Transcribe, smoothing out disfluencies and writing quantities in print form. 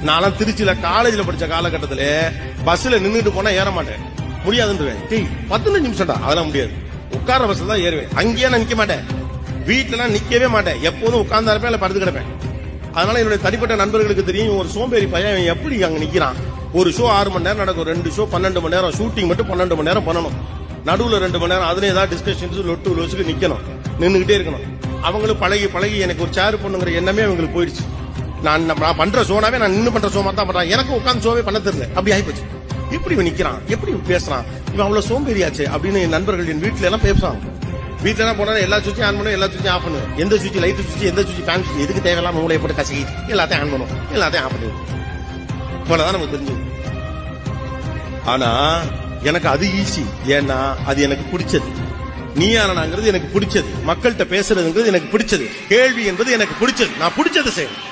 நான் திருச்சியில காலேஜ்ல படிச்ச காலகட்டத்துல பஸ்ல நின்னுட்டு போனா ஏற மாட்டேன், முடியாதுன்றேன். 15 நிமிஷம்டா, அதெல்லாம் முடியாது. உட்கார பஸ்ல தான் ஏறுவேன். அங்கேயே நான் நிக்க மாட்டேன், வீட்டுல நிக்கவே மாட்டேன். எப்போதும் உட்கார்ந்தா இருப்பேன், இல்ல படுத்து கிடப்பேன். அதனால என்னுடைய தனிப்பட்ட நண்பர்களுக்கு தெரியும், ஒரு சோம்பேறி பையன் எப்படி அங்க நிக்கிறான். ஒரு ஷோ 6 மணி நேரம் நடக்கும், 2 ஷோ 12 மணி நேரம், ஷூட்டிங் மட்டும் 12 மணி நேரம் பண்ணணும். நடுவுல 2 மணி நேரம் அதுல ஏதாவது டிஸ்கஷன்ஸ் லொட்டு லொசுக்கு நிக்கணும், நின்னுகிட்டே இருக்கணும். அவங்களுக்கு பழகி பழகி எனக்கு ஒரு சேர் பண்ணுங்கிற எண்ணமே அவங்களுக்கு போயிடுச்சு. நான் பண்ற ஷோனாவே நான் நின்று பண்ற ஷோ தான் பண்றேன். எனக்கு உட்காந்து ஷோவே பண்ண தெரியல, அப்படி ஆயிப்போச்சு. எப்படி இவன் நிக்கிறான், எப்படி பேசுறான், இவன் அவ்வளவு சோம்பேறியாச்சு அப்படின்னு என் நண்பர்கள் என் வீட்டுல எல்லாம் பேசுவாங்க. வீட்டுல எல்லாம் போனா எல்லா சுவிட்சும் ஆன் பண்ணும், எல்லா சுவிட்சும் ஆஃப் பண்ணும். எந்த சுவிட்ச் லைட் சுவிட்ச், எந்த சுவிட்ச் ஃபேன் சுவிட்ச், எதுக்கு தேவையில்லாம மூளையை போட்டு கசக்கி எல்லாத்தையும் ஆன் பண்ணும், எல்லாத்தையும் ஆஃப் பண்ணுவோம். இவ்வளவுதான் நமக்கு தெரிஞ்சது. ஆனா எனக்கு அது ஈஸி, ஏன்னா அது எனக்கு பிடிச்சது. நீயானாங்கிறது எனக்கு பிடிச்சது, மக்கள்கிட்ட பேசுறதுங்கிறது எனக்கு பிடிச்சது, கேள்வி என்பது எனக்கு பிடிச்சது. நான் பிடிச்சது செய்யணும்.